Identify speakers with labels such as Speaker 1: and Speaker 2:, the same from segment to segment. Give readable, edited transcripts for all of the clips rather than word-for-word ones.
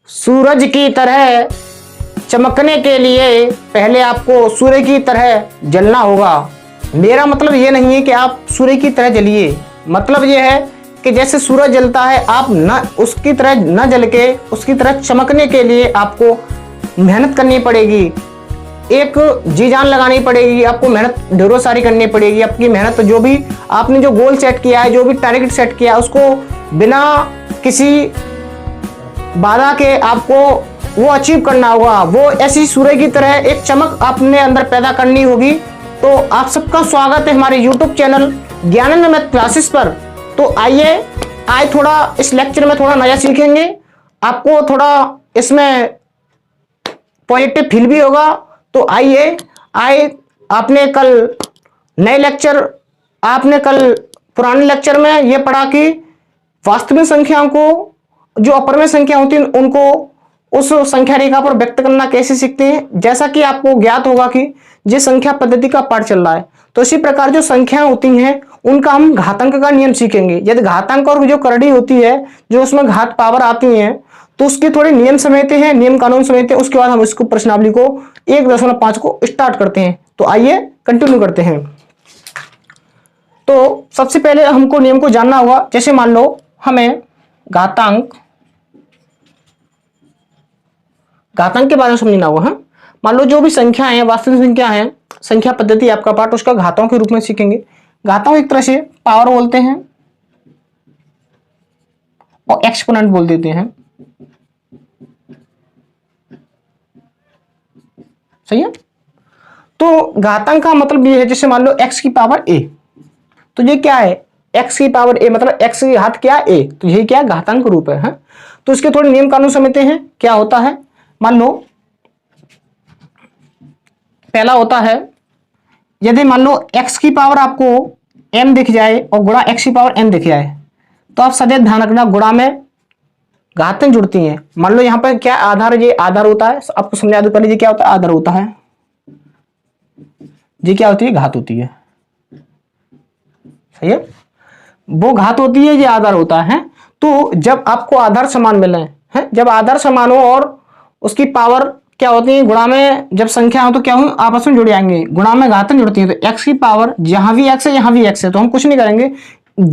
Speaker 1: सूरज की तरह चमकने के लिए पहले आपको सूर्य की तरह जलना होगा। मेरा मतलब ये नहीं है कि आप सूर्य की तरह जलिए, मतलब ये है कि जैसे सूरज जलता है आप न उसकी तरह न जल के उसकी तरह चमकने के लिए आपको मेहनत करनी पड़ेगी, एक जी जान लगानी पड़ेगी, आपको मेहनत ढेरों सारी करनी पड़ेगी। आपकी मेहनत जो भी आपने जो गोल सेट किया है, जो भी टारगेट सेट किया है, उसको बिना किसी बाधा के आपको वो अचीव करना होगा। वो ऐसी सूर्य की तरह एक चमक अपने अंदर पैदा करनी होगी। तो आप सबका स्वागत है हमारे YouTube channel Gyanand math classes पर। तो आइए आज थोड़ा इस लेक्चर में थोड़ा नया सीखेंगे, आपको थोड़ा इसमें पॉजिटिव फील भी होगा। तो आइए आपने कल पुराने लेक्चर में ये पढ़ा कि वास्तविक संख्याओं को, जो अपरमेय संख्या होती है, उनको उस संख्या रेखा पर व्यक्त करना कैसे सीखते हैं। जैसा कि आपको ज्ञात होगा कि ये संख्या पद्धति का पाठ चल रहा है, तो इसी प्रकार जो संख्याएं होती हैं उनका हम घातांक का नियम सीखेंगे। यदि घातांक और जो करड़ी होती है, जो उसमें घात पावर आती है, तो उसके थोड़े नियम समझते हैं, नियम कानून समझते हैं। उसके बाद हम इसको प्रश्नावली को 1.5 को स्टार्ट करते हैं। तो आइए कंटिन्यू करते हैं। तो सबसे पहले हमको नियम को जानना होगा। जैसे मान लो हमें घातांक के बारे में समझना होगा। मान लो जो भी संख्या है, वास्तविक संख्या है, संख्या पद्धति आपका पाठ, उसका घातों के रूप में सीखेंगे। घातों एक तरह से पावर बोलते हैं और एक्सपोनेंट बोल देते हैं, सही है। तो घातांक का मतलब ये है, जैसे मान लो x की पावर a, तो ये क्या है, x की पावर a मतलब x की घात क्या a, तो ये क्या घातांक रूप है। तो इसके थोड़े नियम कानून समझते हैं। क्या होता है, मान लो पहला होता है, यदि मान लो x की पावर आपको m दिख जाए और गुणा x की पावर n दिख जाए, तो आप सदैव ध्यान रखना गुणा में घातें जुड़ती हैं। मान लो यहाँ पर क्या आधार, ये आधार होता है, आपको समझा दो पहले, ये क्या होता है, आधार होता है, ये क्या होती है, घात होती है, सही है। वो घात होती है, ये आधार होता है। तो जब आपको आधार समान मिले हैं, जब आधार समान हो और उसकी पावर क्या होती है, गुणा में जब संख्या हो तो क्या हो, आपस में जुड़ जाएंगे, गुणा में घातें जुड़ती हैं। तो x की पावर जहां भी x है यहां भी x है, तो हम कुछ नहीं करेंगे,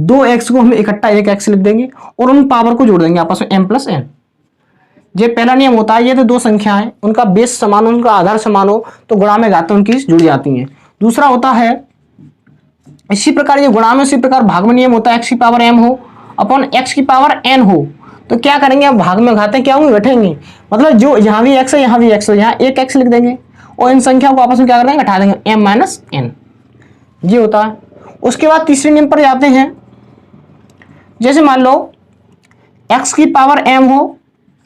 Speaker 1: 2x को हम इकट्ठा 1x लिख देंगे और उन पावर को जोड़ देंगे आपस में m + n। ये पहला नियम होता है। ये तो दो संख्याएं, उनका बेस समान हो, उनका आधार समान हो, तो गुणा में घातें उनकी जुड़ जाती हैं। दूसरा होता है, इसी प्रकार ये गुणा में उसी प्रकार भाग में नियम होता है, x की पावर m हो अपॉन x की पावर n हो, तो क्या करेंगे, अब भाग में घातें क्या होंगी, घटेंगी। मतलब जो यहाँ भी x है यहाँ भी x है, यहाँ 1x लिख देंगे और इन संख्याओं को आपस में क्या कर देंगे, घटा देंगे, m - n, ये होता है। उसके बाद तीसरे नियम पर जाते हैं। जैसे मान लो x की पावर m हो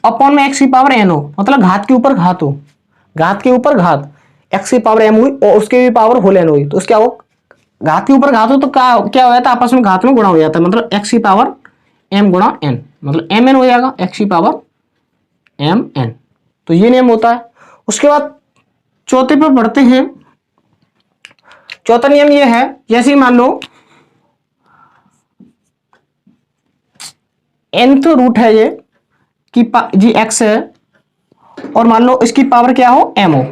Speaker 1: अपॉन में x की पावर n हो, मतलब घात के ऊपर घात हो, घात के ऊपर घात, x की पावर m हुई और उसके भी पावर होल n हुई, तो क्या हो, घात के ऊपर घात हो तो क्या हो जाता है, आपस में घात में गुणा हो जाता है, मतलब x की पावर m गुणा n, मतलब mn हो जाएगा, x की पावर mn। तो ये नियम होता है। उसके बाद चौथे पे बढ़ते हैं। चौथा नियम ये है, जैसे मान लो nth रूट है ये कि जी x है और मान लो इसकी पावर क्या हो, m हो,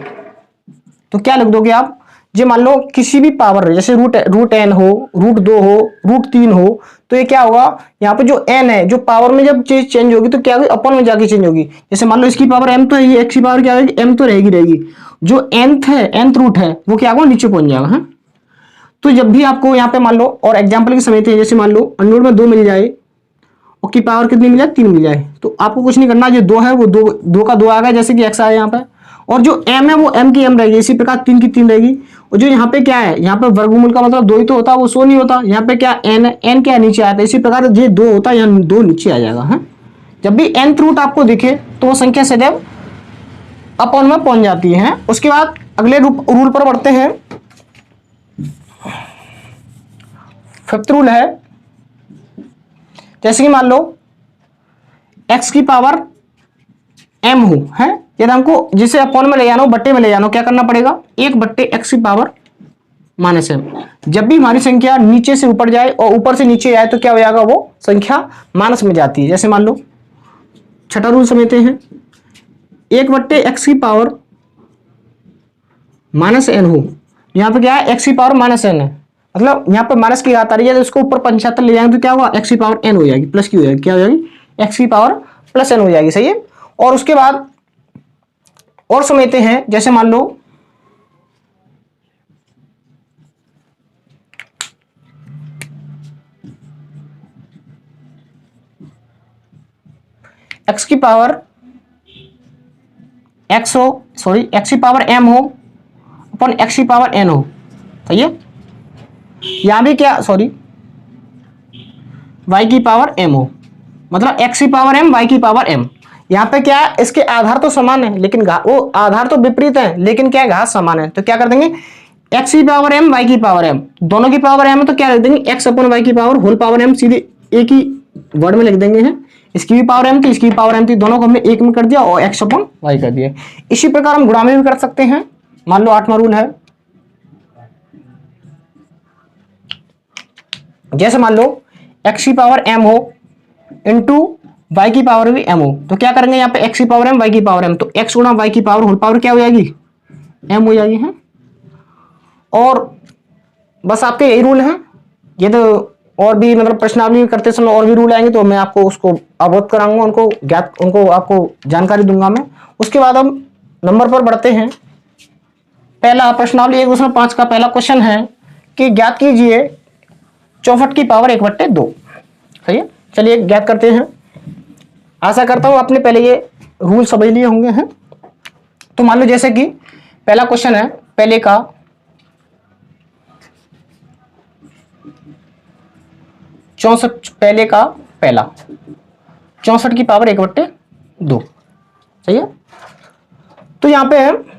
Speaker 1: तो क्या लिख दोगे आप, ये मान लो किसी भी पावर, जैसे रूट n हो, रूट 2 हो, रूट 3 हो, तो ये क्या होगा, यहाँ पे जो n है, जो पावर में जब चीज चेंज होगी तो क्या होगी, अपन में जाके चेंज होगी। जैसे मान लो इसकी पावर m तो है, x की पावर क्या होगी, m तो रहेगी, जो nth है, nth रूट है, वो क्या होगा, नीचे पहुंच जाएगा। है तो जब भी आपको यहाँ पे मान लो, और एग्जाम्पल की समझते हैं, जैसे मान लो अंडर में 2 मिल जाए और की पावर कितनी मिल जाए, 3 मिल जाए, तो आपको कुछ नहीं करना, जो 2 है वो 2 का 2 आ गया, जैसे कि x आया यहाँ पे, और जो m है वो m की m रहेगी, इसी प्रकार 3 की 3 रहेगी। और जो यहाँ पे क्या है, यहाँ पे वर्गमूल का मतलब 2 ही तो होता है, वो 100 नहीं होता। यहाँ पे क्या n है, n क्या नीचे आता है, इसी प्रकार ये 2 होता है, यहाँ 2 नीचे आ जाएगा। है जब भी nth रूट आपको दिखे तो वो संख्या सदैव अपॉन में पहुंच जाती है। उसके बाद अगले रूल पर बढ़ते हैं। 5th रूल है, जैसे कि मान लो x की पावर m हो, है यदि हमको जिसे अपॉन में ले जाना हो, बट्टे में ले जाना हो, क्या करना पड़ेगा, 1/x की पावर -m। जब भी हमारी संख्या नीचे से ऊपर जाए और ऊपर से नीचे आए तो क्या हो जाएगा, वो संख्या माइनस में जाती है। जैसे मान लो छठा रूल समझते हैं, 1 बट्टे एक्स की पावर माइनस एन हो, यहाँ पे क्या है एक्स की पावर माइनस एन है, मतलब यहाँ पे माइनस की घात आ रही है तो इसको ऊपर 75 ले जाएंगे तो क्या होगा एक्स की पावर एन हो जाएगी, प्लस की हो जाएगी, क्या हो जाएगी एक्स की पावर प्लस एन हो जाएगी। सही है। और उसके बाद और समझते हैं, जैसे मान लो एक्स की पावर एक्स हो, सॉरी एक्स की पावर एम हो अपन एक्स की पावर एन हो। सही है। यहां भी क्या, सॉरी वाई की पावर एम हो, मतलब एक्स की पावर एम वाई की पावर एम। यहां पे क्या है इसके आधार तो समान है लेकिन वो आधार तो विपरीत है लेकिन क्या है घात समान है, तो क्या कर देंगे एक्स की पावर एम वाई की पावर एम, दोनों की पावर एम है तो क्या लिख देंगे एक्स अपन वाई की पावर होल पावर एम, सीधे एक ही वर्ड में लिख देंगे हैं। इसकी भी पावर एम थी इसकी भी पावर एम थी, दोनों को हमने एक में कर दिया और एक्स अपन वाई कर दिया। इसी प्रकार हम गुणा में भी कर सकते हैं। मान लो 8वां रूल है, जैसे मान लो एक्स की पावर एम हो इंटू वाई की पावर भी एम हो, तो क्या करेंगे यहाँ पे एक्स की पावर एम वाई की पावर एम, तो एक्स गुणा वाई की पावर होल पावर क्या हो जाएगी एम हो जाएगी है। और बस आपके यही रूल हैं, ये तो और भी मतलब प्रश्नावली करते समय और भी रूल आएंगे तो मैं आपको उसको अवगत कराऊंगा, उनको आपको जानकारी दूंगा मैं। उसके बाद हम नंबर पर बढ़ते हैं। पहला प्रश्नावली 1/5 का पहला क्वेश्चन है कि ज्ञात कीजिए 64 की पावर 1/2। सही है, चलिए ज्ञात करते हैं। आशा करता हूं आपने पहले ये रूल समझ लिए होंगे हैं। तो मान लो जैसे कि पहला क्वेश्चन है, पहले का 64, पहले का पहला 64 की पावर 1/2। सही है। तो यहां पे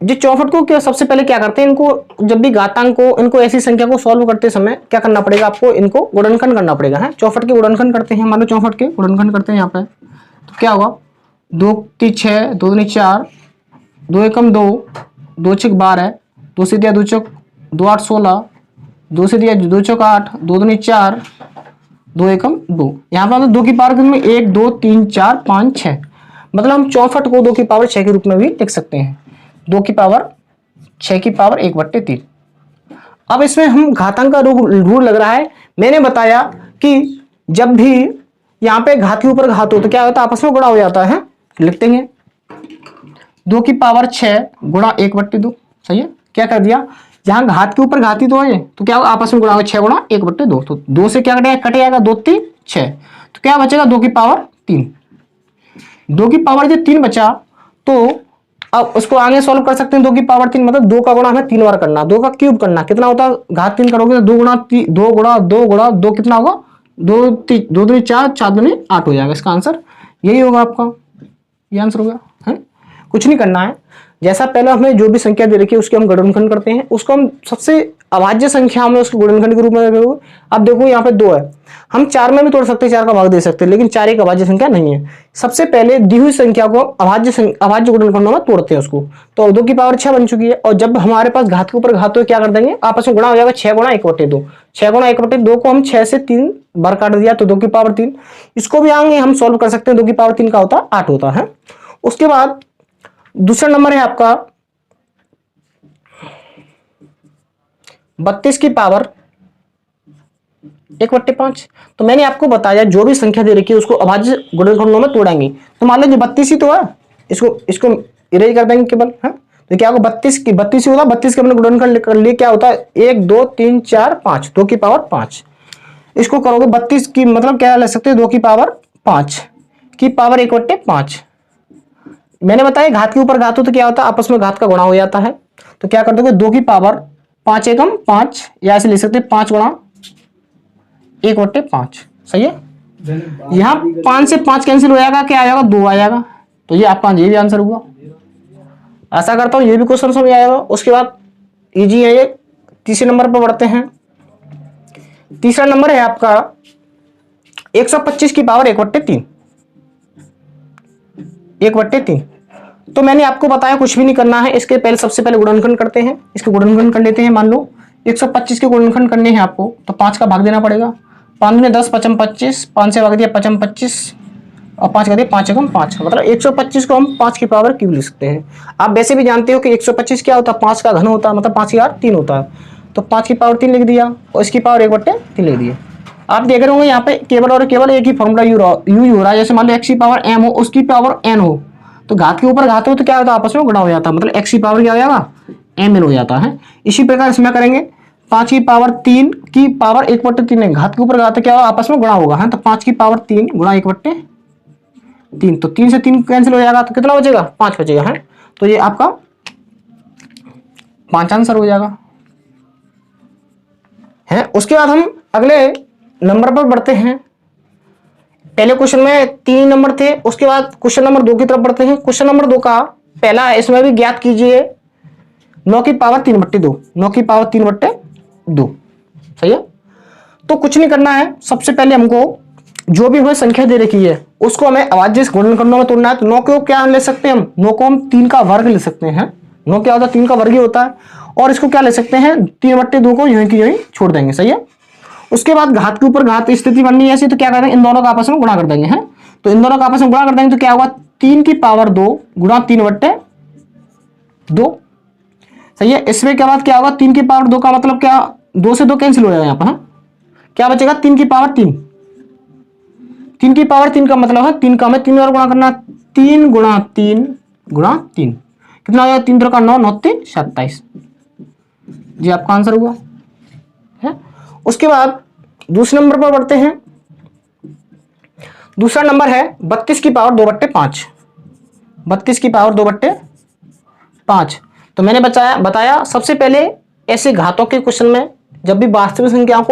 Speaker 1: जो 64 को क्या सबसे पहले क्या करते हैं, इनको जब भी घातांक को इनको ऐसी संख्या को सॉल्व करते समय क्या करना पड़ेगा आपको, इनको गुणनखंड करना पड़ेगा है। 64 के गुणनखंड करते हैं, मान लो 64 के गुणनखंड करते हैं यहाँ पे, तो क्या होगा 2 की 6, 2 दूनी 4, 2 एकम 2, 2 छक 12, 2 से दिया 2 चौक 2 8 16, 2 से दिया 2 चौक 8, 2 दूनी 4, 2 एकम 2। यहाँ पे 2 की पावर में 1 2 3 4 5 6, मतलब हम 64 को 2 की पावर 6 के रूप में भी लिख सकते हैं। 2 की पावर 6 की पावर 1/3। अब इसमें हम घातांक का रूल लग रहा है। मैंने बताया कि जब भी यहाँ पे घात के ऊपर घात हो तो क्या होता है आपस में गुणा हो जाता है, लिख देंगे 2 की पावर 6 गुणा 1/2। सही है, क्या कर दिया जहां घात के ऊपर घाती तो है तो क्या होगा आपस में गुणा होगा 6 गुणा 1/2, तो 2 से क्या कटेगा, कट जाएगा 2 3 6, तो क्या बचेगा 2 की पावर 3। 2 की पावर जब 3 बचा तो अब उसको आगे सॉल्व कर सकते हैं। 2 की पावर 3 मतलब 2 का गुणा हमें 3 बार करना, 2 का क्यूब करना, कितना होता है घात 3 करोगे तो 2 गुणा 2 कितना होगा 2 2 दूनी 4 4 दूनी 8 हो जाएगा। इसका आंसर यही होगा आपका, ये आंसर होगा है। कुछ नहीं करना है, जैसा पहले हमें जो भी संख्या दे रखी है उसके हम गुणनखंड करते हैं, उसको हम सबसे अभाज्य संख्या में उसके गुणनखंड के रूप में रखेंगे। अब देखो यहाँ पे 2 है, हम 4 में भी तोड़ सकते हैं, 4 का भाग दे सकते हैं, लेकिन 4 एक अभाज्य संख्या नहीं है। सबसे पहले दी हुई संख्या को अभाज्य गुणनखंडों में तोड़ते हैं उसको, तो 2 की पावर 6 बन चुकी है। और जब हमारे पास घात के ऊपर घात हो क्या कर देंगे आपस में गुणा हो जाएगा 6 गुणा 1/2। 6 गुणा 1/2 को हम 6 से 3 बार काट दिया तो 2 की पावर 3। इसको भी आगे हम सॉल्व कर सकते हैं, 2 की पावर 3 का होता 8 होता है। उसके बाद दूसरा नंबर है आपका 32 की पावर 1/5। तो मैंने आपको बताया जो भी संख्या दे रखी है उसको अभाज्य गुणनखंडों में तोड़ेंगे। तो मान लीजिए 32 ही तो है, इसको इरेज कर देंगे केवल है, तो क्या होगा 32 ही होगा। 32 के अपने गुणनखंड कर लिए क्या होता है 1 2 3 4 5, 2 की पावर 5। इसको करोगे 32 की मतलब क्या ले सकते हैं 2 की पावर 5 की पावर 1/5। मैंने बताया घात के ऊपर घात हो तो क्या होता है आपस में घात का गुणा हो जाता है, तो क्या कर दोगे 2 की पावर 5 एकम 5, या ऐसे लिख सकते हैं 5 गुणा 1/5। सही है, यहाँ 5 से 5 कैंसिल हो जाएगा, क्या आ जाएगा 2 आ जाएगा, तो ये आपका ये भी आंसर हुआ। आशा करता हूँ ये भी क्वेश्चन समझ आएगा। उसके बाद इजी है ये। तीसरे नंबर पर बढ़ते हैं। तीसरा नंबर है आपका 125 की पावर 1/3। 1/3 तो मैंने आपको बताया कुछ भी नहीं करना है, इसके पहले सबसे पहले गुणनखंड करते हैं। इसके गुणनखंड कर लेते हैं। मान लो 125 के गुणनखंड करने हैं आपको, तो 5 का भाग देना पड़ेगा। 5 दूनी 10 5 25, 5 से भाग दिया 5 25, और 5 का दिया 5 एकम 5, मतलब 125 को हम 5 की पावर क्यूब लिख सकते हैं। आप वैसे भी जानते हो कि 125 क्या होता है, 5 का घन होता है, मतलब 5 की पावर 3 होता है। तो 5 की पावर 3 लिख दिया और इसकी पावर 1/3 लिख दिया। आप देख रहे होंगे यहाँ पे केवल और केवल एक ही फॉर्मूला यूज हो रहा है। जैसे मान लो x की पावर m हो, उसकी पावर n हो, तो घात के ऊपर घात हो तो क्या होता है, आपस में गुणा हो जाता है, मतलब x की पावर क्या हो जाएगा, mn हो जाता है। इसी प्रकार इसमें करेंगे 5 की पावर 3 की पावर 1/3 है, घात के ऊपर घात क्या होगा, आपस में गुणा होगा है। तो 5 की पावर 3 गुणा 1/3, तो 3 से 3 कैंसिल हो जाएगा, तो कितना बचेगा, 5 बचेगा है। तो ये आपका 5 आंसर हो जाएगा है। उसके बाद हम अगले नंबर पर बढ़ते हैं। पहले क्वेश्चन में 3 नंबर थे, उसके बाद क्वेश्चन नंबर 2 की तरफ बढ़ते हैं। क्वेश्चन नंबर 2 का पहला है, इसमें भी ज्ञात कीजिए 9 की पावर 3/2, 9 की पावर 3/2, सही है। तो कुछ नहीं करना है, सबसे पहले हमको जो भी हमें संख्या दे रखी है उसको हमें अभाज्य गुणनखंडों में तोड़ना है। तो 9 को क्या ले सकते हैं हम, 9 को हम 3 का वर्ग ले सकते हैं। 9 क्या होता है, 3 का वर्ग ही होता है। और इसको क्या ले सकते हैं, 3/2 को यूं की यूं छोड़ देंगे, सही है। उसके बाद घात के ऊपर घात स्थिति बननी है ऐसी, तो क्या करेंगे, इन दोनों का आपस में गुणा कर देंगे हैं। तो इन दोनों का आपस में गुणा कर देंगे तो क्या होगा, 3 की पावर 2 गुणा 3/2, सही है। इसमें क्या बात क्या होगा, 3 की पावर 2 का मतलब क्या, 2 से 2 कैंसिल हो जाएगा यहाँ पर, क्या बचेगा, 3 की पावर 3, 3 की पावर 3 का मतलब है 3 का हमें 3 बार गुणा करना, 3 गुणा 3 गुणा 3, कितना हो जाएगा, 3 3 का 9, 9 3 27, जी आपका आंसर हुआ है। उसके बाद दूसरे नंबर पर बढ़ते हैं। दूसरा नंबर है 32 की पावर 2/5, 32 की पावर 2/5। तो मैंने बताया सबसे पहले ऐसे घातों के क्वेश्चन में जब भी वास्तविक संख्याओं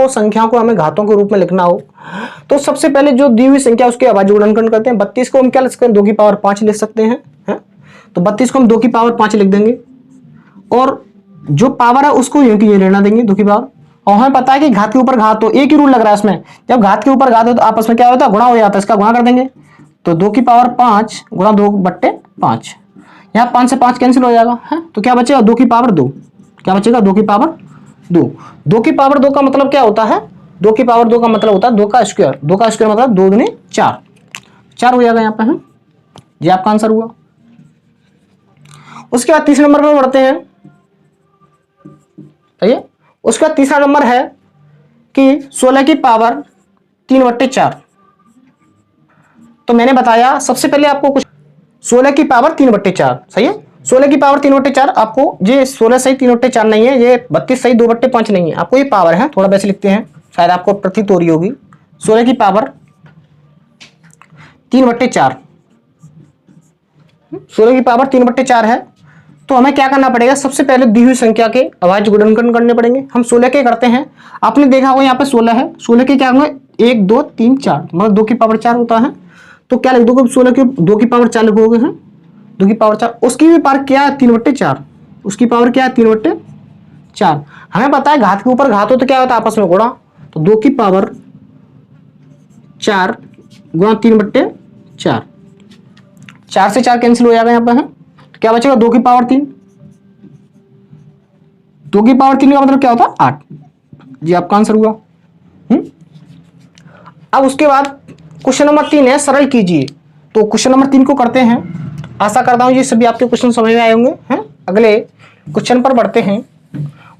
Speaker 1: को हमें घातों के रूप में लिखना हो तो सबसे पहले जो दी हुई संख्या उसके अभाज्य गुणनखंड करते हैं। 32 को हम क्या लिख सकते हैं, 2 की पावर 5 लिख सकते हैं, है? तो 32 को हम 2 की पावर 5 लिख देंगे और जो पावर है उसको यूं की ये लेना देंगे 2 की पावर। और हमें पता है कि घात के ऊपर घात हो, एक ही रूल लग रहा है इसमें, जब घात के ऊपर घात हो तो आपस में क्या होता है, गुणा हो जाता है, इसका गुणा कर देंगे। तो 2 की पावर 5 गुणा 2/5, यहाँ 5 से 5 कैंसिल हो जाएगा है। तो क्या बचेगा, 2 की पावर 2, क्या बचेगा, 2 की पावर 2। 2 की पावर 2 का मतलब क्या होता है, 2 की पावर 2 का मतलब होता है 2 का स्क्वायर, 2 का स्क्वायर मतलब 2 दूनी 4, 4 हो जाएगा यहाँ पे है। ये आपका आंसर हुआ। उसके बाद तीसरे नंबर पर बढ़ते हैं, सही है। उसका तीसरा नंबर है कि 16 की पावर 3/4। तो मैंने बताया सबसे पहले आपको कुछ 16 की पावर 3/4, सही है। 16 की पावर 3/4 आपको, ये 16 सही 3/4 नहीं है, ये 32 सही 2/5 नहीं है, आपको ये पावर है, थोड़ा वैसे लिखते हैं शायद आपको प्रतीत हो रही होगी। 16 की पावर 3/4, 16 की पावर 3/4 है। तो हमें क्या करना पड़ेगा, सबसे पहले दी हुई संख्या के अभाज्य गुणनखंड करने पड़ेंगे। हम 16 के करते हैं, आपने देखा होगा यहाँ पे 16 है, 16 के क्या होंगे, 1 2 3 4, मतलब 2 की पावर 4 होता है। तो क्या लिख दोगे, 16 की 2 की पावर 4 लिखोगे हैं, 2 की पावर 4, उसकी भी पावर क्या है 3/4, उसकी पावर क्या है 3/4। हमें पता है घात के ऊपर घात हो तो क्या होता है आपस में गुणा, तो 2 की पावर 4 गुणा 3/4, 4 से 4 कैंसिल हो जाएगा यहाँ पे है। तो क्या बचेगा, 2 की पावर 3, 2 की पावर 3 का मतलब क्या होता है 8, जी आपका आंसर हुआ। अब उसके बाद क्वेश्चन नंबर 3 है, सरल कीजिए। तो क्वेश्चन नंबर 3 को करते हैं। आशा करता हूं ये सभी आपके क्वेश्चन समझ में आए होंगे हैं। अगले क्वेश्चन पर बढ़ते हैं,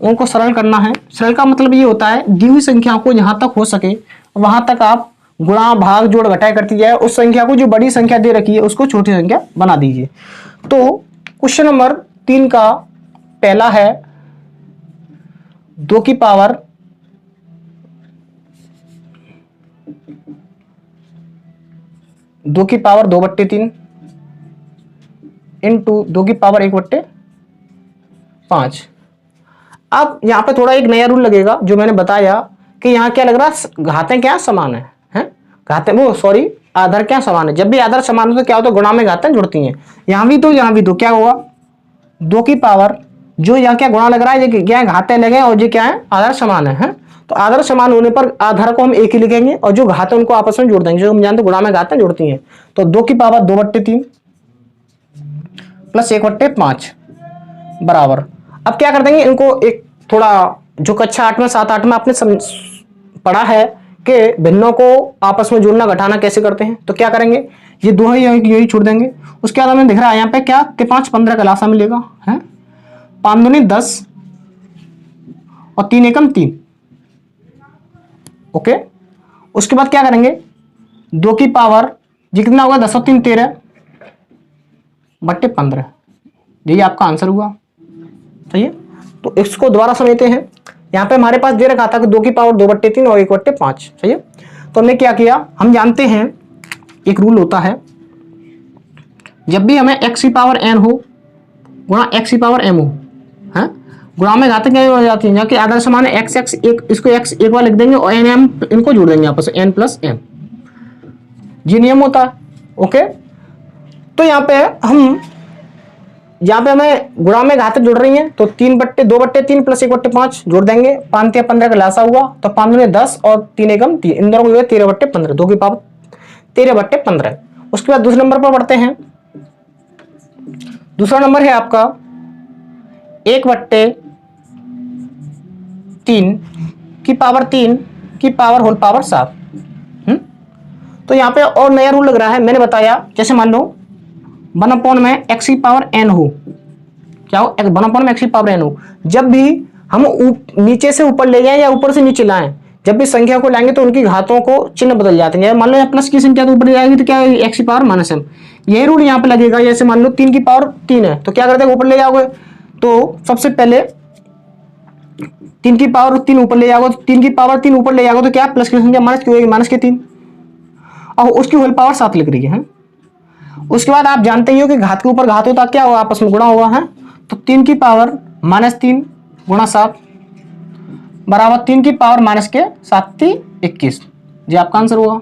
Speaker 1: उनको सरल करना है। सरल का मतलब ये होता है दी हुई संख्या को जहां तक हो सके वहां तक आप गुणा भाग जोड़ घटाए करती जाए, उस संख्या को जो बड़ी संख्या दे रखी है उसको छोटी संख्या बना दीजिए। तो क्वेश्चन नंबर 3 का पहला है 2 की पावर 2/3 इंटू 2 की पावर 1/5। अब यहां पे थोड़ा एक नया रूल लगेगा जो मैंने बताया कि यहां क्या लग रहा है, घातें क्या समान है, घातें वो सॉरी आधार क्या समान है। जब भी आधार समान हो तो क्या होता है, गुणा में घातें जुड़ती हैं। यहां भी तो क्या होगा, 2 की पावर जो यहाँ क्या गुणा लग रहा है, ये क्या घातें लगे और ये क्या है आधार समान है। तो आधार समान होने पर आधार को हम एक ही लिखेंगे और जो घात है उनको आपस में जोड़ देंगे, जो हम जानते हैं गुणा में घातें जुड़ती हैं। तो 2 की पावर 2/3 प्लस 1/5 बराबर, अब क्या कर देंगे इनको, एक थोड़ा जो कक्षा 8 में 7 8 में आपने पढ़ा है कि भिन्नों को आपस में जोड़ना घटाना कैसे करते हैं। तो क्या करेंगे, ये दो है, यही छोड़ देंगे। उसके बाद हमें दिख रहा है यहाँ पे क्या, 5 15 का लासा मिलेगा है, 5 दूनी 10 और 3 एकम 3। ओके, उसके बाद क्या करेंगे, 2 की पावर, ये कितना होगा, 10 और 3 13 बट्टे 15, यही आपका आंसर हुआ। सही है, तो इसको दोबारा समझते हैं। यहाँ पे हमारे पास दे रखा था कि 2 की पावर 2/3 और 1/5। सही है, तो हमने क्या किया, हम जानते हैं एक रूल होता है, जब भी हमें x की पावर n हो गुणा x की पावर m हो, है गुणा में घातें क्या हो जाती है, कि आदर्श मान है x x एक, इसको x एक बार लिख देंगे और n m इनको जोड़ देंगे आपस में, n प्लस m, ये नियम होता है। ओके, तो यहाँ पे हमें गुणा में घातें जुड़ रही हैं, तो 2/3 प्लस 1/5 जोड़ देंगे, 5 या 15 का लासा हुआ, तो 5 दूनी 10 और 3 एकम 3, इन दोनों को 13/15, 2 की पावर 13/15। उसके बाद दूसरे नंबर पर बढ़ते हैं। दूसरा नंबर है आपका 1/3 की पावर 3 की पावर होल पावर 7। तो यहाँ पे और नया रूल लग रहा है, मैंने बताया, जैसे मान लो 1/में x की पावर n हो, क्या हो, 1/में x की पावर n हो, जब भी हम नीचे से ऊपर ले जाएं या ऊपर से नीचे लाएं, जब भी संख्या को लाएंगे तो उनकी घातों को चिन्ह बदल जाते हैं। मान लो यहाँ प्लस की संख्या तो ऊपर जाएगी तो क्या है, x की पावर -m, यही रूल यहाँ पे लगेगा। जैसे मान लो 3 की पावर 3 है, तो क्या करते हैं, ऊपर ले जाओगे तो सबसे पहले 3 की पावर 3 ऊपर ले जाओगे, 3 की पावर 3 ऊपर ले जाओगे तो क्या, प्लस की संख्या माइनस क्यों होगी, -3, और उसकी होल पावर 7 लिख रही है। उसके बाद आप जानते ही हो कि घात के ऊपर घात होता क्या होगा, आपस में गुणा होगा है, तो 3 की पावर -3 गुणा 7 बराबर 3 की पावर -7 21, ये आपका आंसर होगा।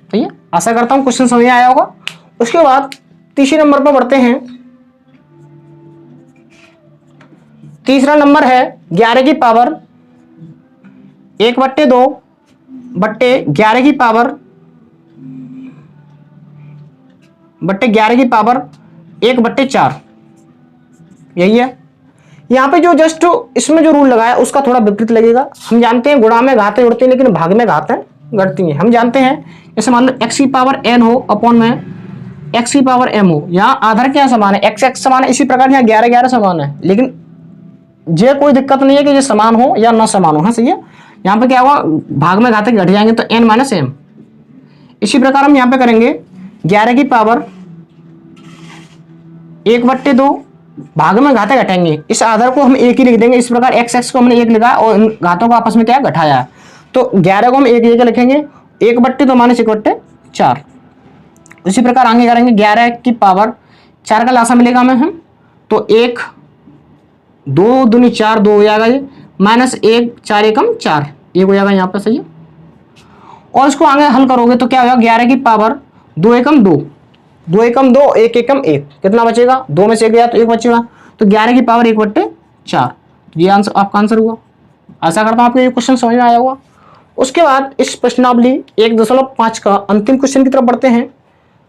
Speaker 1: ठीक है, आशा करता हूं क्वेश्चन समझ में आया होगा। उसके बाद तीसरे नंबर पर बढ़ते हैं। तीसरा नंबर है 11 की पावर 1/2 बट्टे 11 की पावर 1/4, यही है। यहाँ पे जो जस्ट इसमें जो रूल लगाया उसका थोड़ा विपरीत लगेगा। हम जानते हैं गुणा में घातें उड़ती हैं लेकिन भाग में घातें घटती हैं। हम जानते हैं जैसे मान लो x की पावर n हो अपॉन में x की पावर m हो, यहाँ आधार क्या समान है, x समान है, इसी प्रकार यहाँ 11 समान है, लेकिन ये कोई दिक्कत नहीं है कि ये समान हो या ना समान हो। हाँ सही है, यहाँ पे क्या होगा, भाग में घातें घट जाएंगे तो n - m। इसी प्रकार हम यहाँ पे करेंगे 11 की पावर 1/2 भाग में घातें घटाएंगे, इस आधार को हम एक ही लिख देंगे। इस प्रकार x को हमने 1 लिखा और इन घातों को आपस में क्या घटाया, तो 11 को हम 1 लिखेंगे, 1/2 -1/4। उसी प्रकार आगे करेंगे 11 की पावर 4 का लासा मिलेगा हमें हम, तो 1 2 दूनी 4 2 हो जाएगा, ये -1 4 एकम 4 1 हो जाएगा यहाँ पर। सही है, और इसको आगे हल करोगे तो क्या होगा, 11 की पावर 2 एकम 2 2 एकम 2 1 एकम 1, कितना बचेगा, 2 में से 1 गया तो 1 बचेगा, तो 11 की पावर 1/4, ये आंसर आपका आंसर हुआ। आशा करता हूं आपको ये क्वेश्चन समझ में आया होगा। उसके बाद इस प्रश्नावली 1.5 का अंतिम क्वेश्चन की तरफ बढ़ते हैं।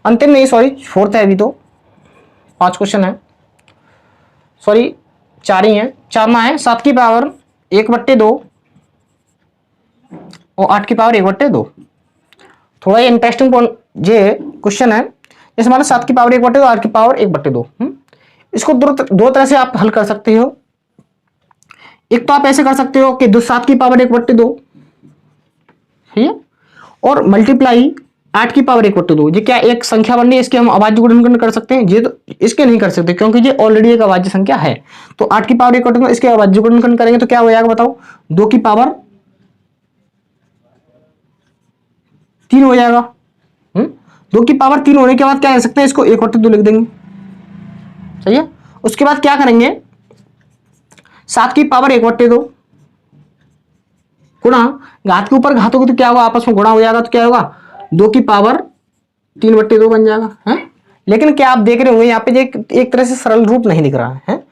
Speaker 1: अंतिम नहीं, सॉरी, फोर्थ है, अभी तो 5 क्वेश्चन है, सॉरी 4 ही है, 4 ना है। 7 की पावर 1/2 और 8 की पावर 1/2, थोड़ा ये इंटरेस्टिंग ये क्वेश्चन है। जैसे मान लो 7 की पावर 1/2 8 की पावर 1/2, इसको दो तरह से आप हल कर सकते हो। एक तो आप ऐसे कर सकते हो कि 7 की पावर 1/2, ठीक है, और मल्टीप्लाई 8 की पावर 1/2, ये क्या एक संख्या बन रही है, इसके हम अभाज्य गुणनखंड कर सकते हैं। ये तो इसके नहीं कर सकते क्योंकि ये ऑलरेडी एक अभाज्य संख्या है। तो 8 की पावर 1/2 इसके अभाज्य गुणनखंड करेंगे तो क्या हो जाएगा बताओ, 2 की पावर 3 हो जाएगा। 2 की पावर 3 होने के बाद क्या कर सकते हैं, इसको 1/2 लिख देंगे। सही है, उसके बाद क्या करेंगे, 7 की पावर 1/2 गुणा घात के ऊपर घात होगी तो क्या होगा, आपस में गुणा हो जाएगा, तो क्या होगा 2 की पावर 3/2 बन जाएगा है। लेकिन क्या आप देख रहे होंगे यहाँ पे एक तरह से सरल रूप नहीं दिख रहा है।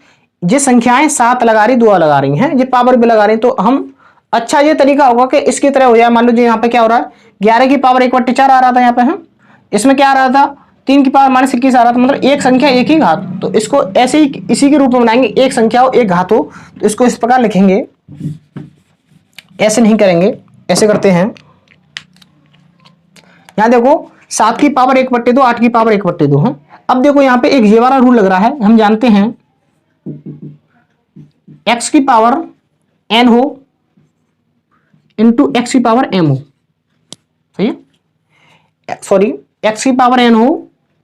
Speaker 1: ये संख्याएं 7 लगा रही 2 लगा रही हैं, ये पावर भी लगा रही हैं, तो हम अच्छा ये तरीका होगा कि इसकी तरह हो जाए। मान लो जी यहाँ पे क्या हो रहा है, 11 की पावर 1/4 आ रहा था यहाँ पे, है इसमें क्या आ रहा था, 3 की पावर -21 आ रहा था, मतलब एक संख्या एक ही घात। तो इसको ऐसे ही इसी के रूप में बनाएंगे, एक संख्या हो एक घात हो, तो इसको इस प्रकार लिखेंगे, ऐसे नहीं करेंगे, ऐसे करते हैं। यहां देखो 7 की पावर 1/2, 8 की पावर 1/2 है। अब देखो यहाँ पे एक ये वाला रूल लग रहा है, हम जानते हैं x की पावर n हो इंटू x की पावर m हो, सही है, सॉरी x की पावर n हो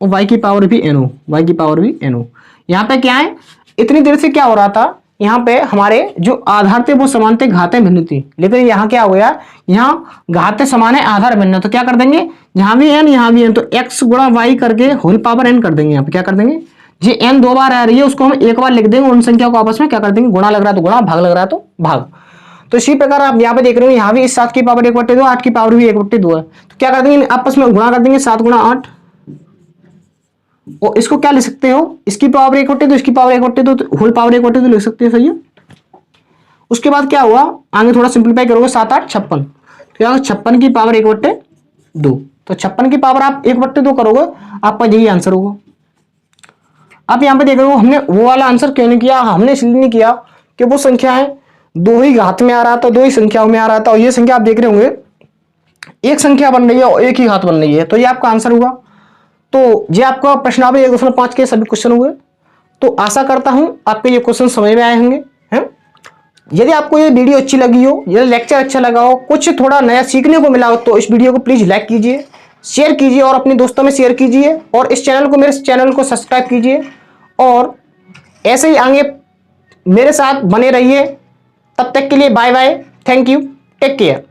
Speaker 1: और y की पावर भी n हो, y की पावर भी n हो। यहाँ पे क्या है, इतनी देर से क्या हो रहा था, यहाँ पे हमारे जो आधार थे वो समान थे, घातें भिन्न थी, लेकिन यहाँ क्या हो गया, यहाँ घातें समान है, आधार भिन्न है, तो क्या कर देंगे, यहाँ भी n यहाँ भी n, तो x गुणा y करके होल पावर n कर देंगे। यहाँ पे क्या कर देंगे, ये n 2 बार आ रही है उसको हम एक बार लिख देंगे, उन संख्या को आपस में क्या कर देंगे, गुणा लग रहा है तो गुणा, भाग लग रहा है तो भाग। तो इसी प्रकार आप यहाँ पे देख रहे हो, यहाँ भी इस 7 की पावर 1/2, 8 की पावर भी 1/2 है, तो क्या कर देंगे, आपस में गुणा कर देंगे, 7 गुणा 8, और इसको क्या लिख सकते हो, इसकी पावर 1/2, इसकी पावर 1/2, होल पावर 1/2 लिख सकते हो, सही है। उसके बाद क्या हुआ, आगे थोड़ा सिंप्लीफाई करोगे, 7 8 56, तो यहाँ 56 की पावर 1/2, तो 56 की पावर आप 1/2 करोगे, आपका यही आंसर होगा। आप यहाँ पे देख रहे हो, हमने वो वाला आंसर क्यों नहीं किया, हमने इसलिए नहीं किया कि वो संख्या है दो ही घात में आ रहा था, दो ही संख्याओं में आ रहा था, और ये संख्या आप देख रहे होंगे एक संख्या बन रही है और एक ही घात बन रही है, तो ये आपका आंसर हुआ। तो ये आपका प्रश्नावली 1.5 के सभी क्वेश्चन हुए। तो आशा करता हूं आपके ये क्वेश्चन समझ में आए होंगे, हैं। यदि आपको ये वीडियो अच्छी लगी हो, यदि लेक्चर अच्छा लगा हो, कुछ थोड़ा नया सीखने को मिला हो, तो इस वीडियो को प्लीज लाइक कीजिए, शेयर कीजिए और अपने दोस्तों में शेयर कीजिए, और इस चैनल को, मेरे चैनल को सब्सक्राइब कीजिए, और ऐसे ही आगे मेरे साथ बने रहिए। तब तक के लिए bye bye, thank you, take care.